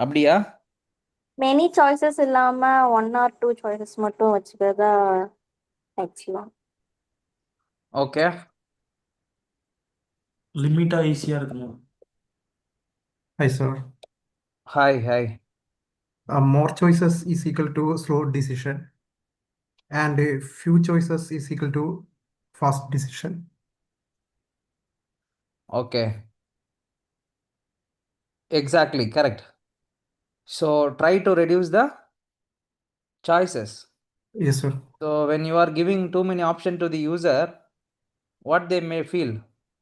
அப்படியா? Many choices இல்லாம 1 or 2 choices மட்டும் வச்சுக்கிறதா மேக்ஸிமம். ஓகே. லிமிட்டா ஈஸியா இருக்கணும். Hi, sir. Hi hi. More choices is equal to slow decision, and few choices is equal to fast decision. Okay, exactly correct. So try to reduce the choices. Yes, sir. So when you are giving too many option to the user, what they may feel,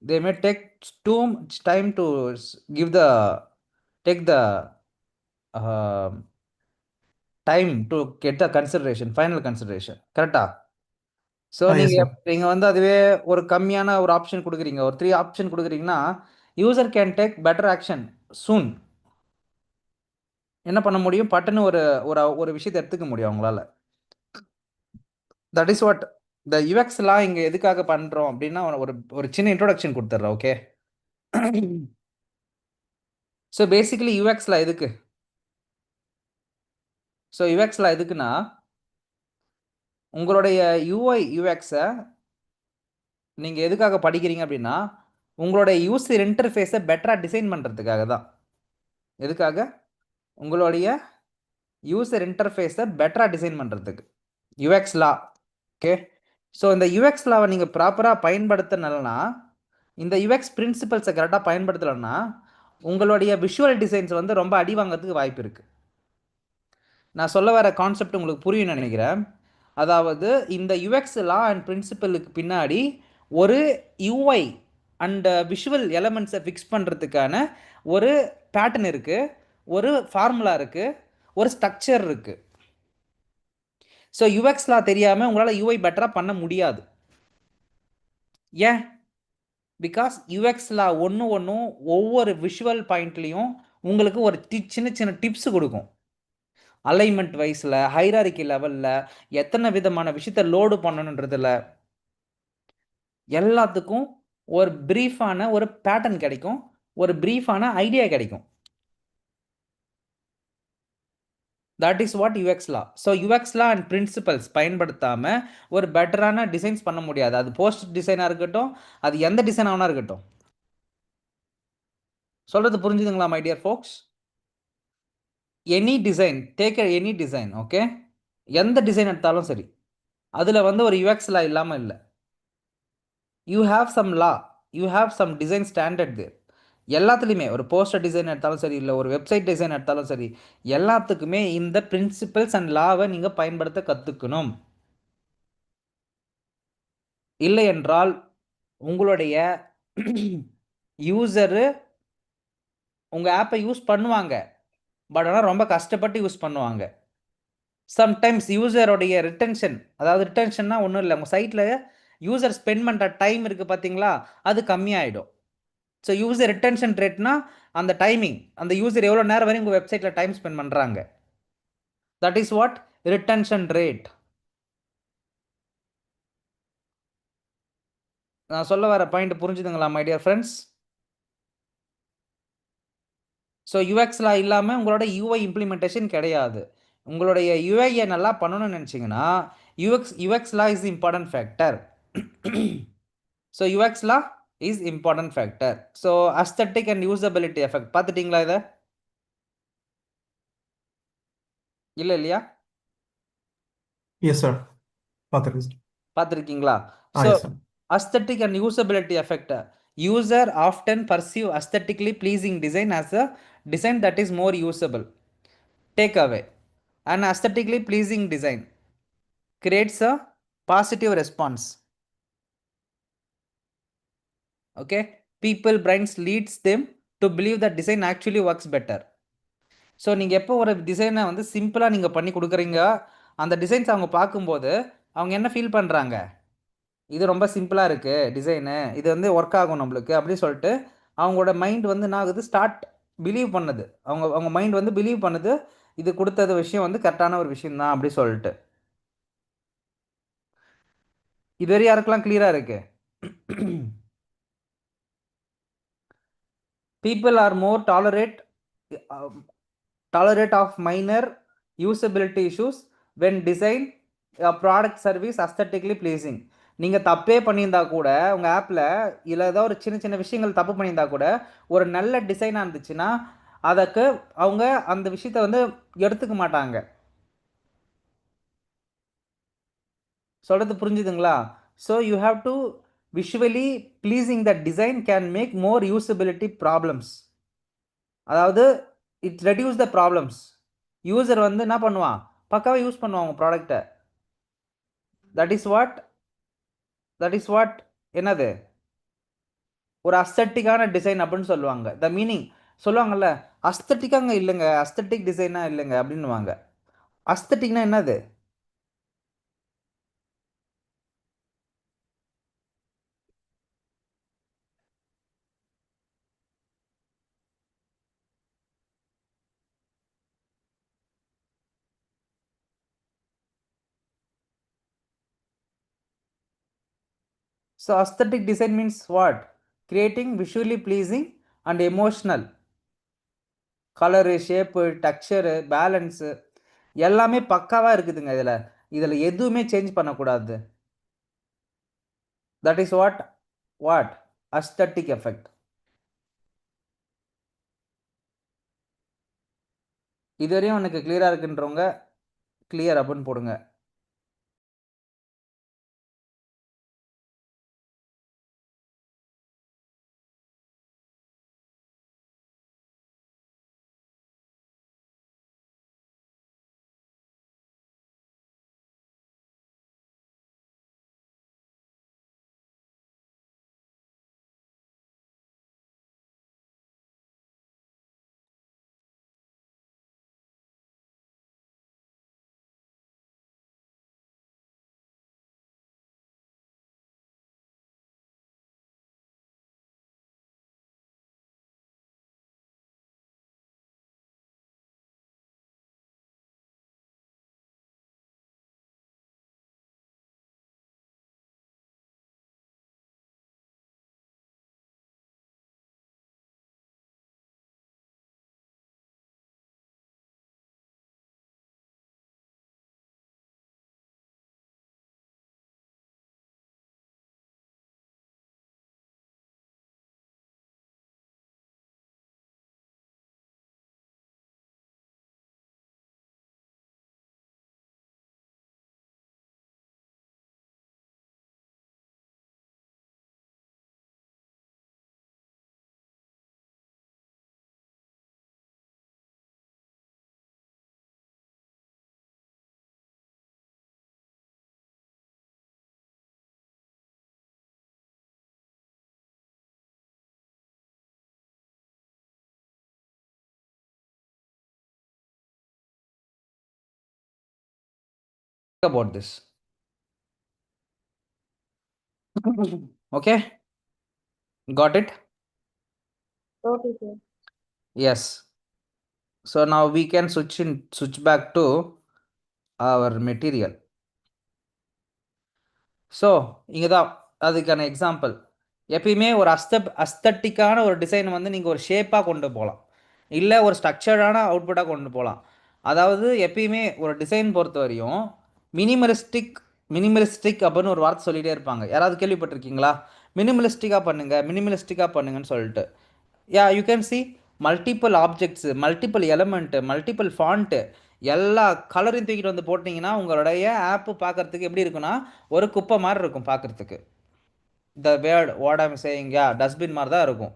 they may take too much time to give the take the time to get the consideration, final consideration. கரெக்டா? So Yes, நீங்கள் sir. நீங்கள் வந்து அதுவே ஒரு கம்மியான ஒரு option கொடுக்குறீங்க, ஒரு 3 ஆப்ஷன் கொடுக்குறீங்கன்னா user can take better action soon. என்ன பண்ண முடியும்? பட்டுன்னு ஒரு ஒரு ஒரு விஷயத்தை எடுத்துக்க முடியும் அவங்களால. தட் இஸ் வாட் த யுஎக்ஸ்லாம் இங்கே எதுக்காக பண்ணுறோம் அப்படின்னா, ஒரு ஒரு சின்ன இன்ட்ரோடக்ஷன் கொடுத்துட்றேன். ஓகே. ஸோ பேசிக்கலி யூஎக்ஸில் எதுக்கு? ஸோ யூஎக்ஸில் எதுக்குன்னா, உங்களுடைய யூஐ யூஎக்ஸை நீங்கள் எதுக்காக படிக்கிறீங்க அப்படின்னா, உங்களுடைய யூசர் இன்டர்ஃபேஸை பெட்டராக டிசைன் பண்ணுறதுக்காக தான். எதுக்காக? உங்களுடைய யூசர் இன்டர்ஃபேஸை பெட்டராக டிசைன் பண்ணுறதுக்கு யூஎக்ஸ் லா. ஓகே. ஸோ இந்த யூஎக்ஸ் லாவை நீங்கள் ப்ராப்பராக பயன்படுத்தினா, இந்த யூஎக்ஸ் பிரின்சிபல்ஸை கரெக்டாக பயன்படுத்தலைன்னா உங்களுடைய விஷுவல் டிசைன்ஸ் வந்து ரொம்ப அடி வாங்கிறதுக்கு வாய்ப்பு இருக்குது. நான் சொல்ல வர கான்செப்ட் உங்களுக்கு புரியும்னு நினைக்கிறேன். அதாவது இந்த யூஎக்ஸ் லா அண்ட் பிரின்சிபலுக்கு பின்னாடி ஒரு யூஐ அண்ட் விஷுவல் எலமெண்ட்ஸை ஃபிக்ஸ் பண்ணுறதுக்கான ஒரு பேட்டர்ன் இருக்குது, ஒரு ஃபார்முலா இருக்குது, ஒரு ஸ்ட்ரக்சர் இருக்குது. ஸோ யூஎக்ஸ் லா தெரியாமல் உங்களால் யூஐ பெட்டராக பண்ண முடியாது. ஏன்? பிகாஸ் யூஎக்ஸ் லா ஒன்றும் ஒவ்வொரு விஷுவல் பாயிண்ட்லேயும் உங்களுக்கு ஒரு சின்ன சின்ன டிப்ஸ் கொடுக்கும். அலைன்மெண்ட் வைஸில், ஹைராரிக்கி லெவலில், எத்தனை விதமான விஷயத்தை லோடு பண்ணணுன்றதில் எல்லாத்துக்கும் ஒரு ப்ரீஃபான ஒரு பேட்டர்ன் கிடைக்கும், ஒரு ப்ரீஃபான ஐடியா கிடைக்கும். That is what UX law. So UX law and principles பயன்படுத்தாமல் ஒரு பெட்டரான டிசைன்ஸ் பண்ண முடியாது. அது போஸ்ட் டிசைனாக இருக்கட்டும், அது எந்த டிசைன் ஆகுனா இருக்கட்டும். சொல்கிறது புரிஞ்சுதுங்களா my dear folks? Any design, take any design. Okay. எந்த டிசைன் எடுத்தாலும் சரி, அதில் வந்து ஒரு யூஎக்ஸ் லா இல்லாமல் இல்லை. You have some law, you have some design standard there. எல்லாத்துலேயுமே ஒரு போஸ்டர் டிசைன் எடுத்தாலும் சரி, இல்லை ஒரு வெப்சைட் டிசைன் எடுத்தாலும் சரி, எல்லாத்துக்குமே இந்த பிரின்சிபல்ஸ் அண்ட் லாவை நீங்கள் பயன்படுத்த கற்றுக்கணும். இல்லை என்றால் உங்களுடைய யூசரு உங்கள் ஆப்பை யூஸ் பண்ணுவாங்க, பட் ஆனால் ரொம்ப கஷ்டப்பட்டு யூஸ் பண்ணுவாங்க. சம்டைம்ஸ் யூசருடைய ரிட்டென்ஷன், அதாவது ரிட்டென்ஷன்னா ஒன்றும் இல்லை, உங்கள் சைட்டில் யூசர் ஸ்பெண்ட் பண்ணுற டைம் இருக்குது பார்த்தீங்களா, அது கம்மியாயிடும். ஸோ யூசர் ரிட்டென்ஷன் ரேட்னா அந்த டைமிங், அந்த யூசர் எவ்வளோ நேரம் வரையும் உங்கள் வெப்சைட்டில் டைம் ஸ்பெண்ட் பண்ணுறாங்க, that is what retention rate. நான் சொல்ல வர பாயிண்ட் புரிஞ்சுதுங்களா மை டியர் ஃப்ரெண்ட்ஸ்? ஸோ யூஎக்ஸ்லாம் இல்லாமல் உங்களோட யூஐ இம்ப்ளிமெண்டேஷன் கிடையாது. உங்களுடைய யூஐயை நல்லா பண்ணணும்னு நினச்சிங்கன்னா UX law is important factor. So UX law is important factor. So aesthetic and usability effect பார்த்துட்டிங்களா இதை? இல்லை இல்லையா? Yes, sir. பார்த்துருக்கீங்களா? Ah, so yes, sir. aesthetic and usability effect. User often perceive aesthetically pleasing design as a design that is more usable. Take away. An aesthetically pleasing design creates a positive response. Okay? People brains leads them to believe that design actually works better. So நீங்கள் எப்போ ஒரு டிசைனை வந்து சிம்பிளாக நீங்கள் பண்ணி கொடுக்குறீங்க, அந்த டிசைன்ஸ் அவங்க பார்க்கும்போது அவங்க என்ன ஃபீல் பண்ணுறாங்க? இது ரொம்ப சிம்பிளாக இருக்குது டிசைனு, இது வந்து ஒர்க் ஆகும் நம்மளுக்கு அப்படின்னு சொல்லிட்டு அவங்களோட மைண்ட் வந்து என்ன ஆகுது, ஸ்டார்ட் பிலீவ் பண்ணுது. அவங்க மைண்ட் வந்து பிலீவ் பண்ணுது, இது கொடுத்தது விஷயம் வந்து கரெக்டான ஒரு விஷயம் தான் அப்படி சொல்லிட்டு. இது வரை யாருக்கெல்லாம் கிளியராக இருக்கு? People are more tolerate tolerate of minor usability issues when design a product service aesthetically pleasing. நீங்கள் தப்பே பண்ணியிருந்தா கூட உங்கள் ஆப்பில் இல்லை ஏதோ ஒரு சின்ன சின்ன விஷயங்கள் தப்பு பண்ணியிருந்தா கூட ஒரு நல்ல டிசைனாக இருந்துச்சுன்னா அதுக்கு அவங்க அந்த விஷயத்த வந்து எடுத்துக்க மாட்டாங்க. சொல்கிறது புரிஞ்சுதுங்களா? So you have to visually pleasing the design can make more usability problems. அதாவது it reduce the problems. User வந்து என்ன பண்ணுவான், பக்காவாக யூஸ் பண்ணுவான் உங்கள் ப்ராடக்டை. தட் இஸ் வாட் என்னது ஒரு அஸ்தட்டிக்கான டிசைன் அப்படின்னு சொல்லுவாங்க. த மீனிங் சொல்லுவாங்கல்ல, அஸ்தட்டிக்காங்க இல்லைங்க, அஸ்தட்டிக் டிசைனா இல்லைங்க அப்படின்னுவாங்க. அஸ்தட்டிக்னா என்னது? So aesthetic design means what? Creating visually pleasing and emotional. Colour, shape, texture, balance எல்லாமே பக்காவாக இருக்குதுங்க. இதில் எதுவுமே சேஞ்ச் பண்ணக்கூடாது. That is what aesthetic effect. இதுவரையும் எனக்கு கிளியராக இருக்குன்றவங்க கிளியர் அப்படின்னு போடுங்க. About this. Okay, got it? Okay, sir. Yes. So now we can switch back to our material. So இங்கே தான் அதுக்கான எக்ஸாம்பிள். எப்பயுமே ஒரு அஸ்தட்டிக்கான ஒரு டிசைன் வந்து நீங்கள் ஒரு ஷேப்பாக கொண்டு போகலாம், இல்லை ஒரு ஸ்ட்ரக்சர்டான அவுட்புட்டாக கொண்டு போகலாம். அதாவது எப்பயுமே ஒரு டிசைன் பொறுத்த வரையும் மினிமலிஸ்டிக் அப்படின்னு ஒரு வார்த்தை சொல்லிகிட்டே இருப்பாங்க. யாராவது கேள்விப்பட்டிருக்கீங்களா? மினிமலிஸ்டிக்காக பண்ணுங்கன்னு சொல்லிட்டு. Yeah, you can see multiple objects, multiple element, multiple font, எல்லா கலரையும் தூக்கிட்டு வந்து போட்டிங்கன்னா உங்களுடைய ஆப்பு பார்க்குறதுக்கு எப்படி இருக்குன்னா ஒரு குப்பை மாதிரி இருக்கும் பார்க்குறதுக்கு. The what I'm saying, yeah, dustbin மாதிரி தான் இருக்கும்.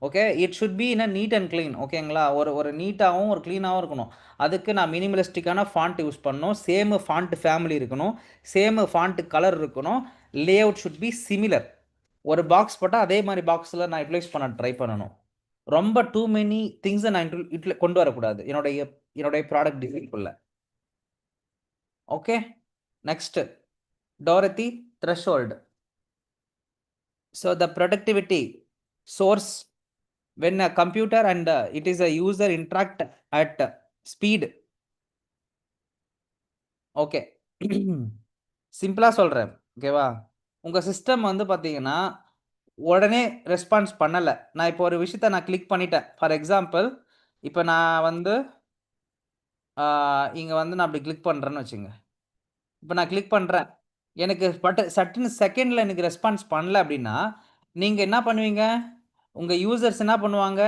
Okay, it should be in a neat and clean. ஓகேங்களா? ஒரு நீட்டாகவும் ஒரு க்ளீனாகவும் இருக்கணும். அதுக்கு நான் மினிமலிஸ்டிக்கான ஃபாண்ட் யூஸ் பண்ணணும். சேமு ஃபாண்ட் ஃபேமிலி இருக்கணும், சேமு ஃபாண்ட்டு கலர் இருக்கணும், lay out should be similar. ஒரு பாக்ஸ் போட்டால் அதே மாதிரி பாக்ஸில் நான் யூட்டிலைஸ் பண்ண ட்ரை பண்ணணும். ரொம்ப டூ மெனி திங்ஸை நான் கொண்டு வரக்கூடாது என்னுடைய ப்ராடக்ட் டிசைனுக்குள்ள. Okay, next Doherty threshold. So the productivity source when a computer and it is a user interact at speed. Okay, சிம்பிளாக சொல்கிறேன். ஓகேவா? உங்கள் சிஸ்டம் வந்து பார்த்தீங்கன்னா உடனே ரெஸ்பான்ஸ் பண்ணலை. நான் இப்போ ஒரு விஷயத்த நான் கிளிக் பண்ணிட்டேன். ஃபார் எக்ஸாம்பிள், இப்போ நான் வந்து இங்கே வந்து நான் அப்படி கிளிக் பண்ணுறேன்னு வச்சுங்க. இப்போ நான் கிளிக் பண்ணுறேன், எனக்கு சட்டுன்னு செகண்டில் எனக்கு ரெஸ்பான்ஸ் பண்ணல அப்படின்னா நீங்கள் என்ன பண்ணுவீங்க? உங்கள் யூசர்ஸ் என்ன பண்ணுவாங்க?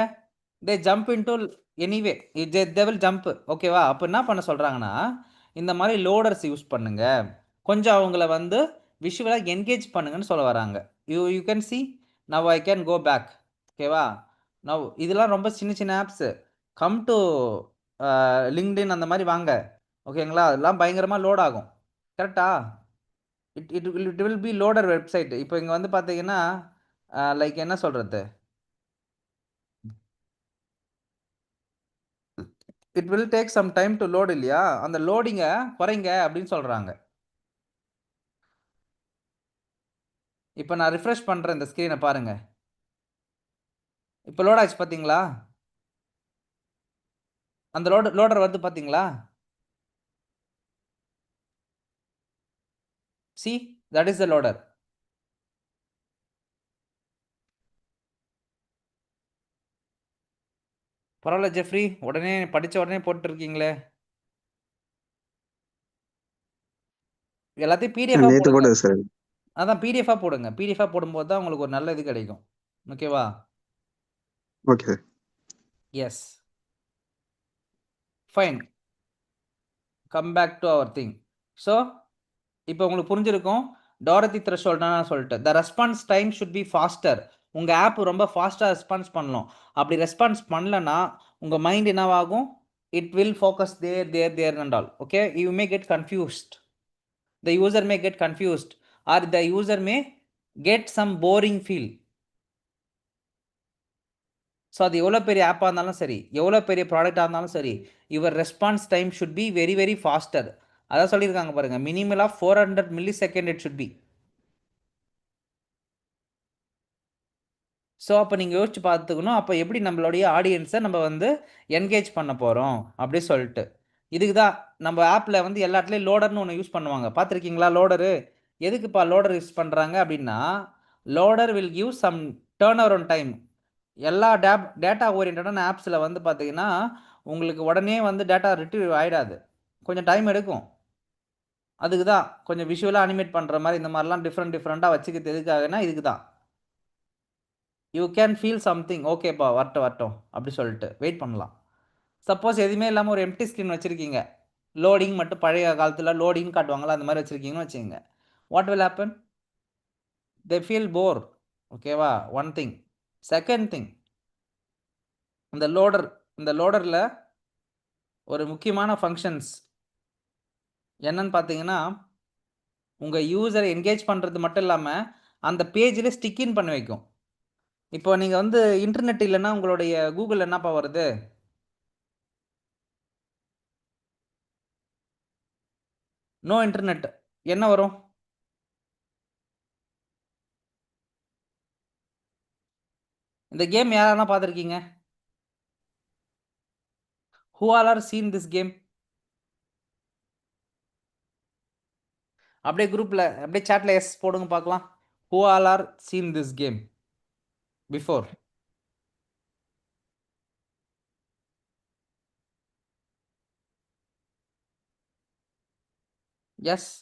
தே jump into anyway they will jump. ஓகேவா? அப்போ என்ன பண்ண சொல்கிறாங்கன்னா இந்த மாதிரி லோடர்ஸ் யூஸ் பண்ணுங்க, கொஞ்சம் அவங்கள வந்து விஷுவலாக என்கேஜ் பண்ணுங்கன்னு சொல்ல வராங்க. You can see now I can go back. ஓகேவா? நவ் இதெல்லாம் ரொம்ப சின்ன சின்ன ஆப்ஸு. கம் டு லிங்க்டின் அந்த மாதிரி வாங்க. ஓகேங்களா? அதெல்லாம் பயங்கரமாக லோட் ஆகும். கரெக்டா? It will be loader website. இப்போ இங்கே வந்து பார்த்தீங்கன்னா லைக் என்ன சொல்கிறது, it will take some time to load இல்லையா? அந்த லோடிங்கை குறைங்க அப்படின்னு சொல்கிறாங்க. இப்போ நான் ரிஃப்ரெஷ் பண்ணுறேன் இந்த ஸ்க்ரீனை பாருங்க. இப்போ லோட் ஆச்சு பார்த்தீங்களா? அந்த லோடர் வந்து பார்த்தீங்களா? See that is the loader. பரவாயில்ல ஜெஃப்ரி, உடனே படித்த உடனே போட்டுருக்கீங்களே. எல்லாத்தையும் பிடிஎஃபாக நேத்து போடுங்க. போட்டது சார். அதான் பிடிஎஃபாக போடுங்க. பிடிஎஃபாக போடும்போது தான் உங்களுக்கு ஒரு நல்ல இது கிடைக்கும். ஓகேவா? Okay sir. Yes, fine. Come back to our thing. So இப்போ உங்களுக்கு புரிஞ்சிருக்கும் டாரதி த்ரெஷோல்ட்னா சொல்லிட்டு the response time should be faster. உங்கள் ஆப் ரொம்ப ஃபாஸ்ட்டாக ரெஸ்பான்ஸ் பண்ணணும். அப்படி ரெஸ்பான்ஸ் பண்ணலன்னா உங்கள் மைண்ட் என்னவாகும்? It will focus there and all. Okay, you may get confused. The user may get confused or the user may get some boring feel. So அது எவ்வளோ பெரிய ஆப்பாக இருந்தாலும் சரி, எவ்வளோ பெரிய ப்ராடக்டாக இருந்தாலும் சரி, your response time should be very very faster. அதான் சொல்லியிருக்காங்க பாருங்கள், minimal of 400 millisecond it should be. So அப்போ நீங்கள் யோசிச்சு பார்த்துக்கணும், அப்போ எப்படி நம்மளுடைய ஆடியன்ஸை நம்ம வந்து என்கேஜ் பண்ண போகிறோம் அப்படி சொல்லிட்டு. இதுக்கு தான் நம்ம ஆப்பில் வந்து எல்லா இடத்துலையும் லோடர்னு ஒன்று யூஸ் பண்ணுவாங்க. பார்த்துருக்கீங்களா லோடரு? எதுக்குப்பா லோடர் யூஸ் பண்ணுறாங்க அப்படின்னா, loader will give some turn around time. எல்லா டேட்டா ஓரியன்டான ஆப்ஸில் வந்து பார்த்தீங்கன்னா உங்களுக்கு உடனே வந்து டேட்டா ரிட்ரீவ் ஆகிடாது, கொஞ்சம் டைம் எடுக்கும். அதுக்கு தான் கொஞ்சம் விஷுவலாக அனிமேட் பண்ணுற மாதிரி இந்த மாதிரிலாம் டிஃப்ரெண்ட்டாக வச்சுக்கிறது. எதுக்காகனா இதுக்கு தான். யூ கேன் ஃபீல் சம்திங், ஓகேப்பா வரட்டும் அப்படி சொல்லிட்டு வெயிட் பண்ணலாம். சப்போஸ் எதுவுமே இல்லாமல் ஒரு எம்டி ஸ்க்ரீன் வச்சுருக்கீங்க, லோடிங் மட்டும் பழைய காலத்தில் லோடிங் காட்டுவாங்களா அந்த மாதிரி வச்சுருக்கீங்கன்னு வச்சுக்கோங்க, what will happen? They feel bore. ஓகேவா? One thing. செகண்ட் திங், இந்த லோடரில் ஒரு முக்கியமான ஃபங்க்ஷன்ஸ் என்னன்னு பார்த்தீங்கன்னா, உங்கள் யூசரை என்கேஜ் பண்ணுறது மட்டும் இல்லாமல் அந்த பேஜில் ஸ்டிக்கின் பண்ணி வைக்கும். இப்போ நீங்கள் வந்து இன்டர்நெட் இல்லைன்னா உங்களுடைய கூகுள் என்னப்பா வருது? நோ இன்டர்நெட் என்ன வரும்? இந்த கேம் யாரெல்லாம் பார்த்துருக்கீங்க? Who all are seen this game? அப்படியே குரூப்பில் அப்படியே சாட்டில் எஸ் போடுங்க பார்க்கலாம். Who all are seen this game before? Yes.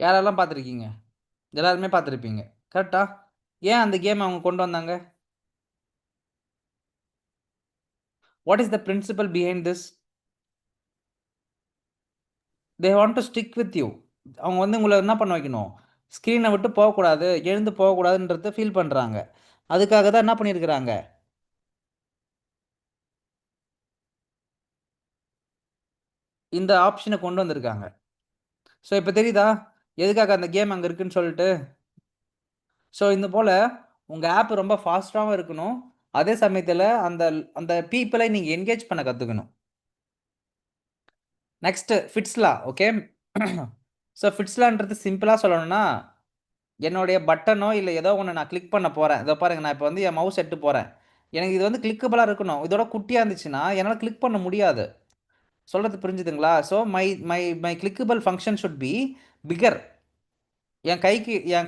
யாரெல்லாம் பார்த்துருக்கீங்க? எல்லாருமே பார்த்துருப்பீங்க. கரெக்டா? ஏன் அந்த கேம் அவங்க கொண்டு வந்தாங்க? What is the principle behind this? They want to stick with you. அவங்க வந்து உங்களை என்ன பண்ண வைக்கணும்? ஸ்க்ரீனை விட்டு போகக்கூடாது, எழுந்து போகக்கூடாதுன்றத ஃபீல் பண்ணுறாங்க. அதுக்காக தான் என்ன பண்ணியிருக்கிறாங்க, இந்த ஆப்ஷனை கொண்டு வந்திருக்காங்க. ஸோ இப்போ தெரியுதா எதுக்காக அந்த கேம் அங்கே இருக்குன்னு சொல்லிட்டு? ஸோ இந்த போல் உங்கள் ஆப் ரொம்ப ஃபாஸ்ட்டாகவும் இருக்கணும், அதே சமயத்தில் அந்த அந்த பீப்புளை நீங்கள் என்கேஜ் பண்ண கற்றுக்கணும். நெக்ஸ்ட்டு ஃபிட்ஸ்லா. ஓகே, ஸோ ஃபிட்ஸ்லான்றது சிம்பிளாக சொல்லணும்னா, என்னுடைய பட்டனோ இல்லை ஏதோ ஒன்று நான் கிளிக் பண்ண போகிறேன். இதோ பாருங்கள், நான் இப்போ வந்து என் மவுஸ் எட்டு போகிறேன். எனக்கு இது வந்து கிளிக்கபிளாக இருக்கணும். இதோட குட்டியாக இருந்துச்சுன்னா என்னால் கிளிக் பண்ண முடியாது. சொல்கிறது புரிஞ்சுதுங்களா? So my my my clickable function should be bigger. என்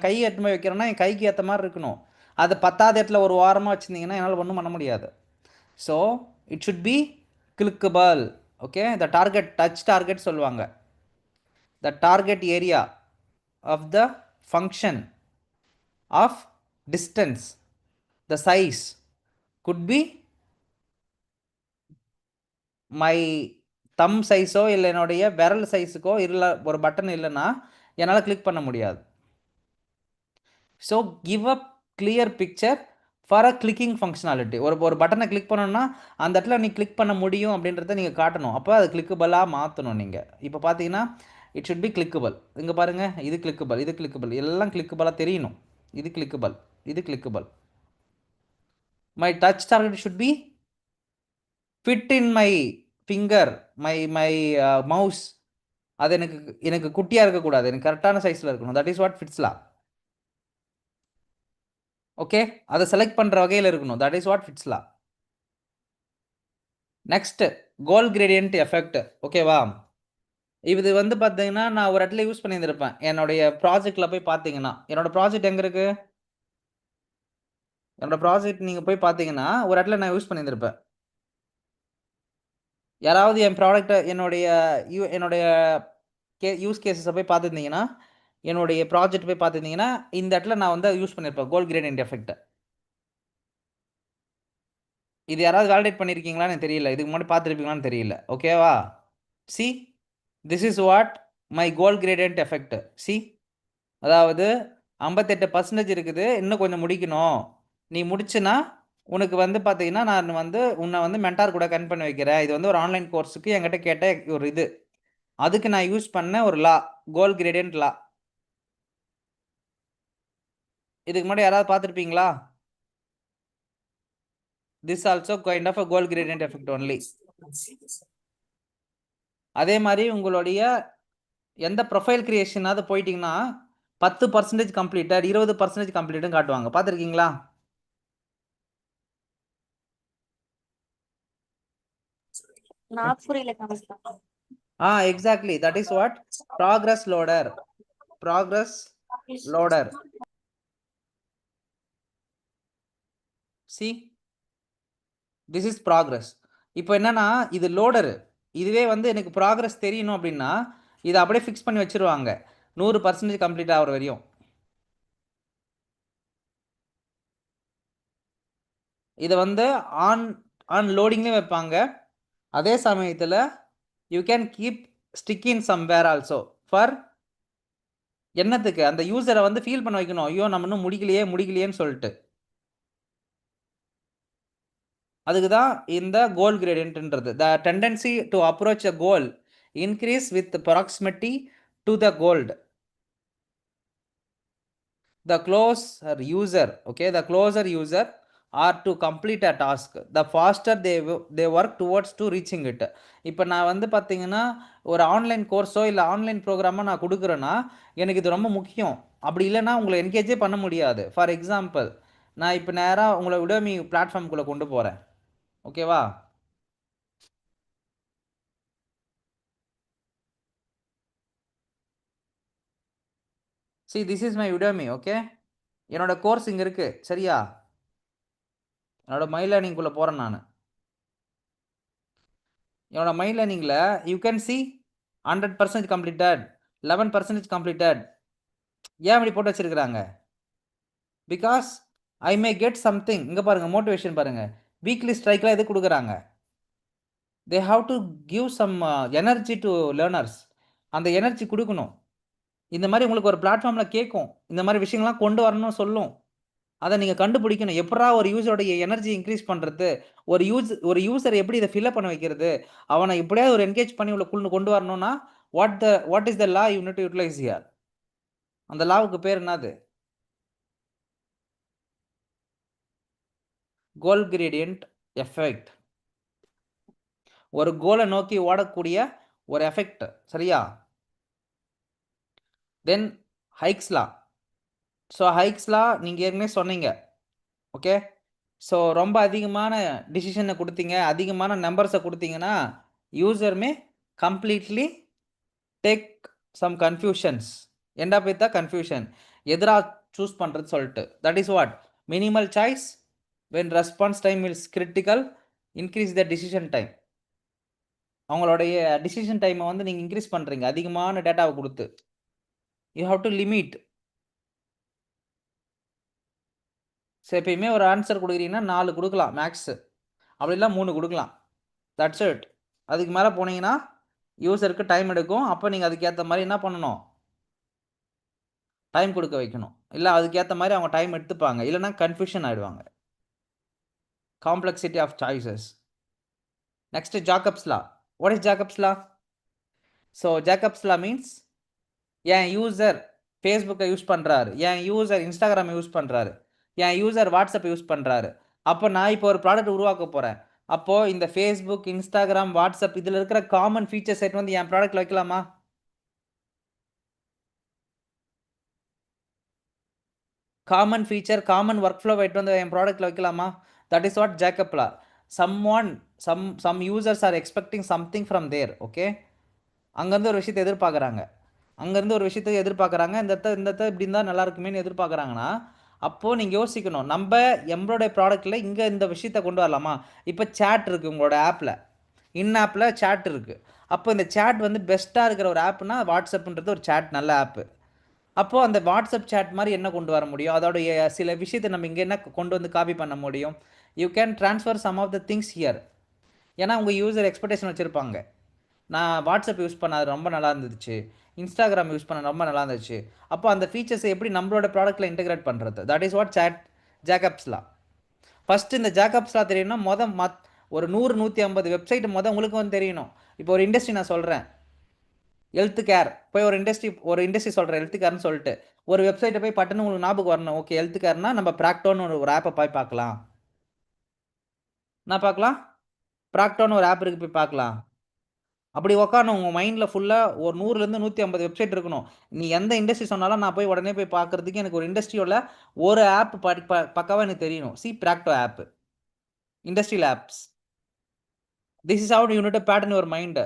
கை எட்டு போய் வைக்கிறேன்னா என் கைக்கு ஏற்ற மாதிரி இருக்கணும். அது 10வது இடத்துல ஒரு வாரமாக வச்சுருந்தீங்கன்னா என்னால் ஒன்றும் பண்ண முடியாது. So it should be clickable. Okay, the target, touch target சொல்லுவாங்க. The target area of the function of distance, the size could be my thumb சைஸோ இல்லை என்னுடைய விரல் சைஸுக்கோ இல்லை, ஒரு பட்டன் இல்லைன்னா என்னால் கிளிக் பண்ண முடியாது. So give a clear picture for a clicking functionality. ஒரு பட்டனை கிளிக் பண்ணணும்னா அந்த இடத்துல நீ கிளிக் பண்ண முடியும் அப்படின்றத நீங்கள் காட்டணும். அப்போ அது கிளிக்கபிளாக மாற்றணும் நீங்கள். இப்போ பார்த்தீங்கன்னா இட் ஷுட் பி கிளிக்கபிள். இங்கே பாருங்கள், இது கிளிக்கபிள், இது கிளிக்கபிள், எல்லாம் கிளிக்கபிளாக தெரியணும். இது கிளிக்கபிள், இது clickable. My touch target should be fit in my finger, my mouse. அது எனக்கு குட்டியாக இருக்கக்கூடாது, எனக்கு கரெக்டான சைஸில் இருக்கணும். That is what Fitts law. Okay, அதை செலக்ட் பண்ணுற வகையில் இருக்கணும். That is what Fitts law. Next, goal gradient effect. ஓகேவா? இது வந்து பார்த்தீங்கன்னா நான் ஒரு இடத்துல யூஸ் பண்ணியிருந்திருப்பேன். என்னுடைய ப்ராஜெக்டில் போய் பார்த்தீங்கன்னா, என்னோட ப்ராஜெக்ட் எங்கே இருக்குது? என்னோட ப்ராஜெக்ட் நீங்கள் போய் பார்த்தீங்கன்னா ஒரு இடத்துல நான் யூஸ் பண்ணியிருந்திருப்பேன். யாராவது என் ப்ராடக்டை என்னுடைய யூஸ் கேஸஸை போய் பார்த்துருந்தீங்கன்னா, என்னுடைய ப்ராஜெக்ட் போய் பார்த்துருந்தீங்கன்னா இந்த இடத்துல நான் வந்து யூஸ் பண்ணியிருப்பேன் கோல் கிரேடியன்ட் எஃபெக்ட். இது யாராவது வேலிடேட் பண்ணியிருக்கீங்களான்னு தெரியல, இதுக்கு முன்னாடி பார்த்துருப்பீங்களான்னு தெரியல. ஓகேவா? C, this is what my goal gradient effect. C, அதாவது 58% இருக்குது, இன்னும் கொஞ்சம் முடிக்கணும். நீ முடிச்சுன்னா உனக்கு வந்து பார்த்தீங்கன்னா நான் வந்து உன்னை வந்து மென்டார் கூட கனெக்ட் பண்ணி வைக்கிறேன். இது வந்து ஒரு ஆன்லைன் கோர்ஸுக்கு என்கிட்ட கேட்ட ஒரு இது. அதுக்கு நான் யூஸ் பண்ண ஒரு லா, கோல் கிரேடியன்ட் லா. இதுக்கு முன்னாடி யாராவது பார்த்துருப்பீங்களா? This also kind of a goal gradient effect only. அதே மாதிரி உங்களுடைய எந்த ப்ரொஃபைல் கிரியேஷனாவது போயிட்டீங்கன்னா 10% கம்ப்ளீட்டட், 20% கம்ப்ளீட்டும் காட்டுவாங்க. பார்த்துருக்கீங்களா? நாக்பூரில காமிச்சாங்க. Exactly, that is what progress loader. Progress loader. C, this is progress. இப்போ என்னன்னா இது லோடரு. இதுவே வந்து எனக்கு ப்ராக்ரஸ் தெரியணும் அப்படின்னா இதை அப்படியே ஃபிக்ஸ் பண்ணி வச்சிருவாங்க 100% கம்ப்ளீட் ஆகிற வரையும். இதை வந்து ஆன் லோடிங்லேயும் வைப்பாங்க. அதே சமயத்தில் you can keep stick in somewhere also for என்னத்துக்கு அந்த யூசரை வந்து ஃபீல் பண்ண வைக்கணும். ஐயோ நம்ம இன்னும் முடிக்கலையேன்னு சொல்லிட்டு. அதுக்கு தான் இந்த கோல் கிரேடியன்ட்ன்றது. The tendency to approach a goal increase with proximity to the goal. The closer user, okay, the closer user are to complete a task, the faster they work towards to reaching it. இப்போ நான் வந்து பார்த்தீங்கன்னா ஒரு online கோர்ஸோ இல்லை online ப்ரோக்ராமோ நான் கொடுக்குறேன்னா எனக்கு இது ரொம்ப முக்கியம். அப்படி இல்லைன்னா உங்களை என்கேஜே பண்ண முடியாது. ஃபார் எக்ஸாம்பிள், நான் இப்போ நேராக உங்களை Udemy பிளாட்ஃபார்முக்குள்ளே கொண்டு போகிறேன். ஓகேவா? See, this is my Udemy. Okay, என்னோட கோர்ஸ் இங்கே இருக்குது. சரியா? என்னோட மை லேர்னிங்குள்ளே போகிறேன் நான். என்னோட மை லேர்னிங்கில் you can see 100% completed, 11% completed. ஏன் இப்படி போட்டு வச்சிருக்கிறாங்க? Because I may get something. இங்கே பாருங்கள், மோட்டிவேஷன் பாருங்கள். வீக்லி ஸ்ட்ரைக்கில் எது கொடுக்குறாங்க? They have to give some energy to learners. அந்த எனர்ஜி கொடுக்கணும். இந்த மாதிரி உங்களுக்கு ஒரு பிளாட்ஃபார்மில் கேட்கும், இந்த மாதிரி விஷயங்கள்லாம் கொண்டு வரணும்னு சொல்லும். அதை நீங்கள் கண்டுபிடிக்கணும். எப்படா ஒரு யூசரோடைய எனர்ஜி இன்க்ரீஸ் பண்ணுறது, ஒரு யூசர் எப்படி இதை ஃபில்அப் பண்ண வைக்கிறது, அவனை எப்படியாவது ஒரு என்கேஜ் பண்ணி உள்ள கொண்டு வரணும்னா what is the law you need to utilize here? அந்த லாவுக்கு பேர் என்னது? Goal gradient effect. ஒரு கோலை நோக்கி ஓடக்கூடிய ஒரு எஃபெக்ட், சரியா? தென் ஹைக்ஸ்லா. ஸோ ஹைக்ஸ்லா நீங்கள் ஏற்கனவே சொன்னீங்க. ஓகே, ஸோ ரொம்ப அதிகமான டிசிஷனை கொடுத்தீங்க, அதிகமான நம்பர்ஸை கொடுத்தீங்கன்னா யூசருமே கம்ப்ளீட்லி டேக் சம் கன்ஃபியூஷன்ஸ். எண்டா போய்த்தா கன்ஃபியூஷன், எதிராக சூஸ் பண்ணுறது சொல்லிட்டு. That is what minimal choice when response time is critical, increase the decision time. அவங்களுடைய டிசிஷன் டைமை வந்து நீங்கள் இன்க்ரீஸ் பண்ணுறீங்க அதிகமான டேட்டாவை கொடுத்து. You have to limit. So எப்பயுமே ஒரு ஆன்சர் கொடுக்குறீங்கன்னா 4 கொடுக்கலாம் மேக்ஸு, அப்படிலாம் 3 கொடுக்கலாம். That's it. அதுக்கு மேலே போனீங்கன்னா யூசருக்கு டைம் எடுக்கும். அப்போ நீங்கள் அதுக்கேற்ற மாதிரி என்ன பண்ணணும், டைம் கொடுக்க வைக்கணும். இல்லை அதுக்கேற்ற மாதிரி அவங்க டைம் எடுத்துப்பாங்க, இல்லைனா கன்ஃபியூஷன் ஆகிடுவாங்க. Complexity of choices. Next Jakob's law. What is Jakob's law? So Jakob's law means என் யூசர் ஃபேஸ்புக்கை யூஸ் பண்ணுறாரு, என் யூசர் இன்ஸ்டாகிராம் யூஸ் பண்ணுறாரு, என் யூசர் வாட்ஸ்அப் யூஸ் பண்ணுறாரு. அப்போ நான் இப்போ ஒரு ப்ராடக்ட் உருவாக்க போகிறேன். அப்போது இந்த ஃபேஸ்புக், இன்ஸ்டாகிராம், வாட்ஸ்அப் இதில் இருக்கிற காமன் ஃபீச்சர் செட் வந்து என் ப்ராடக்ட்டில் வைக்கலாமா? Common feature, common work flow வைட்டு வந்து என் ப்ராடக்ட்டில் வைக்கலாமா? That is what Jakob law. Some users are expecting something from there. Okay, அங்கேருந்து ஒரு விஷயத்தை எதிர்பார்க்குறாங்க, அங்கேருந்து ஒரு விஷயத்தை எதிர்பார்க்குறாங்க. இந்த இப்படி இருந்தால் நல்லா இருக்குமேனு எதிர்பார்க்குறாங்கன்னா, அப்போது நீங்கள் யோசிக்கணும், நம்மளுடைய ப்ராடக்ட்டில் இங்கே இந்த விஷயத்தை கொண்டு வரலாமா? இப்போ சேட் இருக்குது உங்களோட ஆப்பில், ஆப்பில் சேட் இருக்குது. அப்போ இந்த சேட் வந்து பெஸ்ட்டாக இருக்கிற ஒரு ஆப்னா வாட்ஸ்அப்ன்றது ஒரு சேட் நல்ல ஆப்பு. அப்போது அந்த வாட்ஸ்அப் சேட் மாதிரி என்ன கொண்டு வர முடியும்? அதோடைய சில விஷயத்தை நம்ம இங்கே என்ன கொண்டு வந்து காப்பி பண்ண முடியும்? You can transfer some of the things here. ஏன்னா உங்கள் யூசர் எக்ஸ்பெக்டேஷன் வச்சுருப்பாங்க, நான் வாட்ஸ்அப் யூஸ் பண்ண அது ரொம்ப நல்லா இருந்துச்சு, இன்ஸ்டாகிராம் யூஸ் பண்ண ரொம்ப நல்லா இருந்துச்சு. அப்போ அந்த ஃபீச்சர்ஸை எப்படி நம்மளோட ப்ராடக்ட்டில் இன்டெகிரேட் பண்ணுறது? That is what Jacob's law. First இந்த ஜாக்கப்ஸ் லா தெரியணும்னா ஒரு 100-150 வெப்சைட் உங்களுக்கு வந்து தெரியணும். இப்போ ஒரு இண்டஸ்ட்ரி நான் சொல்கிறேன், ஹெல்த் கேர், போய் ஒரு இண்டஸ்ட்ரி சொல்கிறேன் ஹெல்த் கேர்னு சொல்லிட்டு, ஒரு வெப்சைட்டை போய் பட்டுன்னு உங்களுக்கு ஞாபகம் வரணும். ஓகே, ஹெல்த் கேர்னால் நம்ம ப்ராக்டோன்னு ஒரு ஆப்பை போய் பார்க்கலாம். நான் பார்க்கலாம், ப்ராக்டோன்னு ஒரு ஆப் இருக்குது, போய் பார்க்கலாம். அப்படி உக்காணும் உங்கள் மைண்டில் ஃபுல்லாக ஒரு 100-150 வெப்சைட் இருக்கணும். நீ எந்த இண்டஸ்ட்ரி சொன்னாலும் நான் போய் உடனே போய் பார்க்குறதுக்கு எனக்கு ஒரு இண்டஸ்ட்ரியோட ஒரு ஆப் பக்காவாக எனக்கு தெரியணும். Practo app, industrial apps. This is how you need to pattern your mind.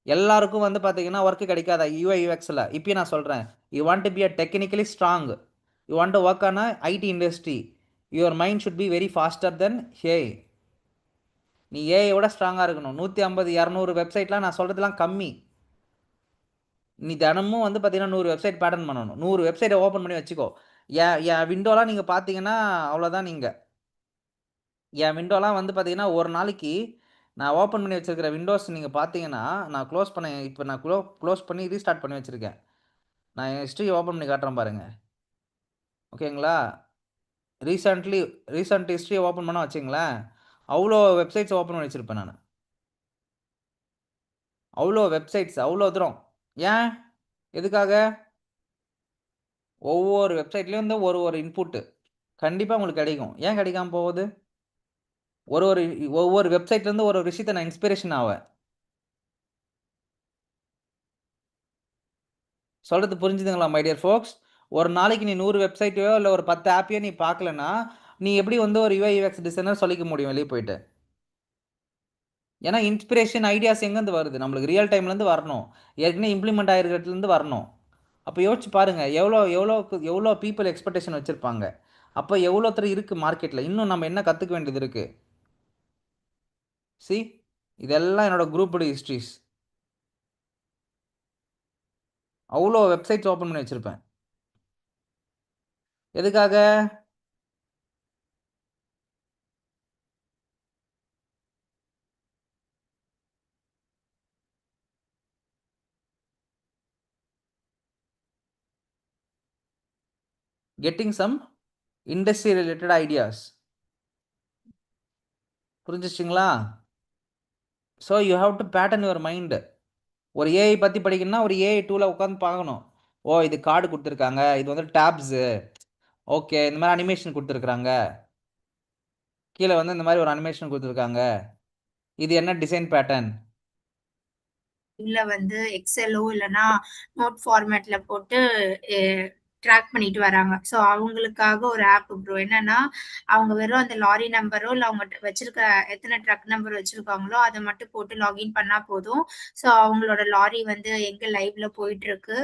எல்லாருக்கும் வந்து பார்த்தீங்கன்னா ஒர்க்கு கிடைக்காதா யூஐ யூஎக்ஸில்? இப்போயும் நான் சொல்கிறேன், you want to be a technically strong, you want to work on a IT industry, your mind should be very faster than AI. நீ ஏஐயோட ஸ்ட்ராங்காக இருக்கணும். 150-200 வெப்சைட்லாம் நான் சொல்கிறதுலாம் கம்மி. நீ தினமும் வந்து பார்த்தீங்கன்னா 100 வெப்சைட் பேட்டர்ன் பண்ணணும். 100 வெப்சைட்டை ஓப்பன் பண்ணி வச்சுக்கோ. என் விண்டோலாம் நீங்கள் பார்த்தீங்கன்னா அவ்வளோதான். என் விண்டோலாம் வந்து பார்த்தீங்கன்னா ஒரு நாளைக்கு நான் ஓப்பன் பண்ணி வச்சுருக்கிற விண்டோஸ் நீங்கள் பார்த்தீங்கன்னா, நான் இப்போ நான் க்ளோஸ் பண்ணி ரீஸ்டார்ட் பண்ணி வச்சுருக்கேன். நான் என் ஹிஸ்ட்ரி ஓப்பன் பண்ணி காட்டுறேன் பாருங்கள். ஓகேங்களா? ரீசெண்ட் ஹிஸ்ட்ரியை ஓப்பன் பண்ண வச்சுங்களேன், அவ்வளோ வெப்சைட்ஸ் ஓப்பன் பண்ணி வச்சுருப்பேன் நான். அவ்வளோ வெப்சைட்ஸ், அவ்வளோ தூரம். ஏன்? எதுக்காக? ஒவ்வொரு வெப்சைட்லேயும் வந்து ஒரு இன்புட்டு கண்டிப்பாக உங்களுக்கு கிடைக்கும். ஏன் கிடைக்காம போகுது? ஒவ்வொரு வெப்சைட்லேருந்து ஒரு விஷயத்தை நான் இன்ஸ்பிரேஷன் ஆவேன். சொல்கிறது புரிஞ்சுதுங்களா மை டியர் ஃபோக்ஸ்? ஒரு நாளைக்கு நீ 100 வெப்சைட்டையோ இல்லை ஒரு 10 ஆப்பையோ நீ பார்க்கலன்னா, நீ எப்படி வந்து ஒரு யூஐ யூஎக்ஸ் டிசைனர் சொல்லிக்க முடியும் வெளியே போயிட்டு? ஏன்னா இன்ஸ்பிரேஷன், ஐடியாஸ் எங்கேருந்து வருது? நம்மளுக்கு ரியல் டைம்லேருந்து வரணும், ஏற்கனவே இம்ப்ளிமெண்ட் ஆகிருக்கிறதுலேருந்து வரணும். அப்போ யோசிச்சு பாருங்கள், எவ்வளோ பீப்புள் எக்ஸ்பெக்டேஷன் வச்சுருப்பாங்க. அப்போ எவ்வளோத்தர் இருக்குது மார்க்கெட்டில், இன்னும் நம்ம என்ன கற்றுக்க வேண்டியது இருக்குது? இதெல்லாம் என்னோட குரூப்போட ஹிஸ்ட்ரிஸ். அவ்வளோ வெப்சைட்ஸ் ஓப்பன் பண்ணி வச்சுருப்பேன். எதுக்காக? Getting some industry related ideas. புரிஞ்சிச்சிங்களா? So you have to pattern your mind. ஒரு ஏஐ பற்றி படிக்கணும்னா ஒரு ஏஐ டூலை உட்காந்து பார்க்கணும். ஓ, இது கார்டு கொடுத்துருக்காங்க, இது வந்து டேப்ஸு, ஓகே, இந்த மாதிரி அனிமேஷன் கொடுத்துருக்குறாங்க. கீழே வந்து இந்த மாதிரி ஒரு அனிமேஷன் கொடுத்துருக்காங்க, இது என்ன டிசைன் பேட்டர்ன்? இல்ல வந்து எக்ஸலோ இல்லனா நோட் ஃபார்மேட்ல போட்டு ட்ராக் பண்ணிட்டு வராங்க. ஸோ அவங்களுக்காக ஒரு ஆப் ப்ரோ. என்னன்னா அவங்க வெறும் அந்த லாரி நம்பரோ இல்ல அவங்க வச்சிருக்க எத்தனை ட்ரக் நம்பர் வச்சிருக்காங்களோ அதை மட்டும் போட்டு லாகின் பண்ணா போதும். ஸோ அவங்களோட லாரி வந்து எங்க லைவ்ல போயிட்டு இருக்கு,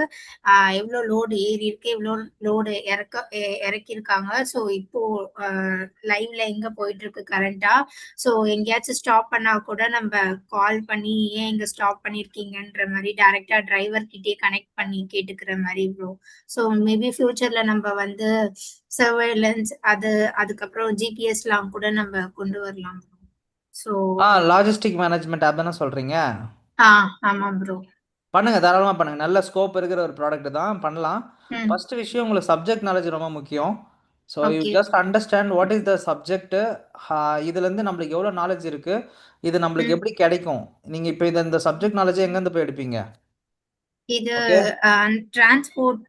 எவ்வளோ லோடு ஏறி இருக்கு, எவ்வளோ லோடு இறக்கியிருக்காங்க, ஸோ இப்போ லைவ்ல எங்க போயிட்டு இருக்கு கரண்டா. ஸோ எங்கேயாச்சும் ஸ்டாப் பண்ணா கூட நம்ம கால் பண்ணி ஏன் இங்க ஸ்டாப் பண்ணிருக்கீங்கன்ற மாதிரி டைரக்டா டிரைவர் கிட்டே கனெக்ட் பண்ணி கேட்டுக்கிற மாதிரி ப்ரோ. ஸோ மேபி ஃபியூச்சர்ல நம்ம வந்து சர்வேலன்ஸ் அதுக்கப்புறம் ஜிபிஎஸ்லாம் கூட நம்ம கொண்டு வரலாம் bro. So logistic management app தானே சொல்கிறீங்க? ஆமா ப்ரோ. பண்ணுங்க, தாராளமாக பண்ணுங்க. நல்ல ஸ்கோப் இருக்கிற ஒரு ப்ராடக்ட் தான், பண்ணலாம். ஃபர்ஸ்ட் விஷயம் உங்களுக்கு சப்ஜெக்ட் நாலேஜ் ரொம்ப முக்கியம். So you Okay. Just understand what is the subject. இதுலேருந்து நம்மளுக்கு எவ்வளோ நாலேஜ் இருக்கு, இது நம்மளுக்கு எப்படி கிடைக்கும். நீங்கள் இப்போ இந்த சப்ஜெக்ட் நாலேஜை எங்கேருந்து போய் எடுப்பீங்க? இது Okay. டிரான்ஸ்போர்ட்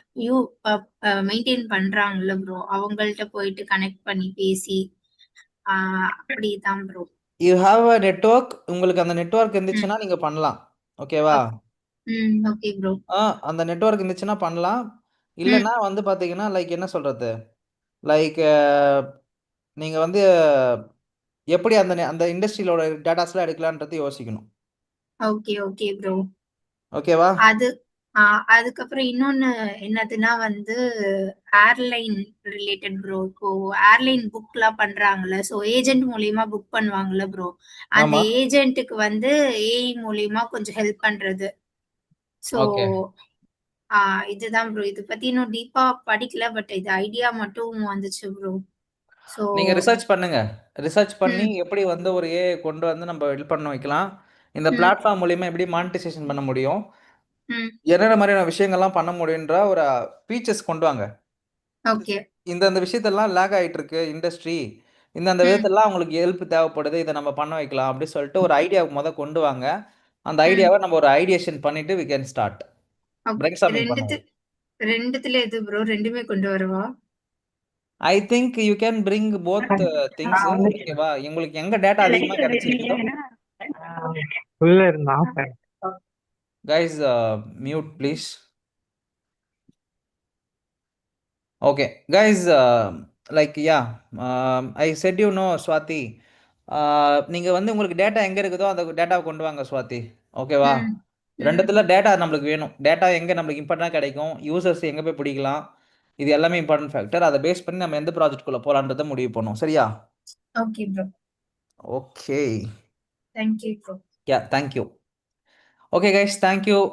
மெயின்டைன் பண்றாங்கல்ல ப்ரோ, அவங்கள்ட்ட போயிட்டு கனெக்ட் பண்ணி பேசி அப்படிதான் bro. You have a network. உங்களுக்கு அந்த நெட்வொர்க் இருந்துச்சுன்னா நீங்கள் பண்ணலாம். ஓகேவா? Okay bro. அந்த நெட்வொர்க் இருந்துச்சுன்னா பண்ணலாம். இல்லைன்னா வந்து பார்த்தீங்கன்னா லைக் என்ன சொல்கிறது, லைக் நீங்கள் வந்து எப்படி அந்த இண்டஸ்ட்ரியிலோட டேட்டாஸ்லாம் எடுக்கலான்றது யோசிக்கணும். Okay okay bro. ஓகேவா? அதுக்கப்புறம் இன்னொன்னு என்னதுன்னா வந்து ஏர்லைன் ரிலேட்டட் ப்ரோ. இப்போ ஏர்லைன் புக் எல்லாம் பண்றாங்கல்ல, ஸோ ஏஜென்ட் மூலியமா புக் பண்ணுவாங்கல்ல ப்ரோ, அந்த ஆமா. ஏஜென்ட்டுக்கு வந்து ஏஐ மூலியமா கொஞ்சம் ஹெல்ப் பண்றது. So okay. இதுதான் ப்ரோ. இது பத்தி இன்னும் டீப்பா படிக்கல, பட் இது ஐடியா மட்டும் வந்துச்சு ப்ரோ. ஸோ நீங்கள் ரிசர்ச் பண்ணுங்க. ரிசர்ச் பண்ணி எப்படி வந்து ஒரு ஏஐ கொண்டு வந்து நம்ம ஹெல்ப் பண்ண வைக்கலாம், இந்த பிளாட்ஃபார்ம் மூலியமா எப்படி மானிட்டைசேஷன் பண்ண முடியும், என்னென்ன மாதிரியான விஷயங்கள்லாம் பண்ண முடியுன்ற ஒரு ஃபீச்சர்ஸ் கொண்டு வாங்க. ஓகே. இந்த விஷயத்தெல்லாம் லேக் ஆகிட்டு இருக்கு இண்டஸ்ட்ரி, இந்த விதத்தெல்லாம் அவங்களுக்கு ஹெல்ப் தேவைப்படுது, இதை நம்ம பண்ண வைக்கலாம் அப்படின்னு சொல்லிட்டு ஒரு ஐடியாவுக்கு கொண்டு வாங்க. அந்த ஐடியாவை நம்ம ஒரு ஐடியேஷன் பண்ணிட்டு we can start brainstorming பண்ணுவோம். ரெண்டுத்துல எது ப்ரோ? ரெண்டுமே கொண்டு வரவா? I think you can bring both things. ஓகேவா? உங்களுக்கு எங்க டேட்டா அதிகமா கிடைச்சிருக்குதோ. உள்ள இருந்தா guys mute please. Okay guys, like yeah I said you know Swathi, நீங்கள் வந்து உங்களுக்கு டேட்டா எங்கே இருக்குதோ அந்த டேட்டாவை கொண்டு வாங்க ஸ்வாதி. ஓகேவா? ரெண்டுத்துல டேட்டா நம்மளுக்கு வேணும். டேட்டா எங்கே நம்மளுக்கு இம்பார்ட்டண்டாக கிடைக்கும், யூசர்ஸ் எங்கே போய் பிடிக்கலாம், இது எல்லாமே இம்பார்ட்டன்ட் ஃபேக்டர். அதை பேஸ் பண்ணி நம்ம எந்த ப்ராஜெக்ட்குள்ளே போகலான்றதை முடிவு பண்ணுவோம். சரியா? Okay bro. Okay. Thank you bro. Yeah, thank you. Okay guys, thank you.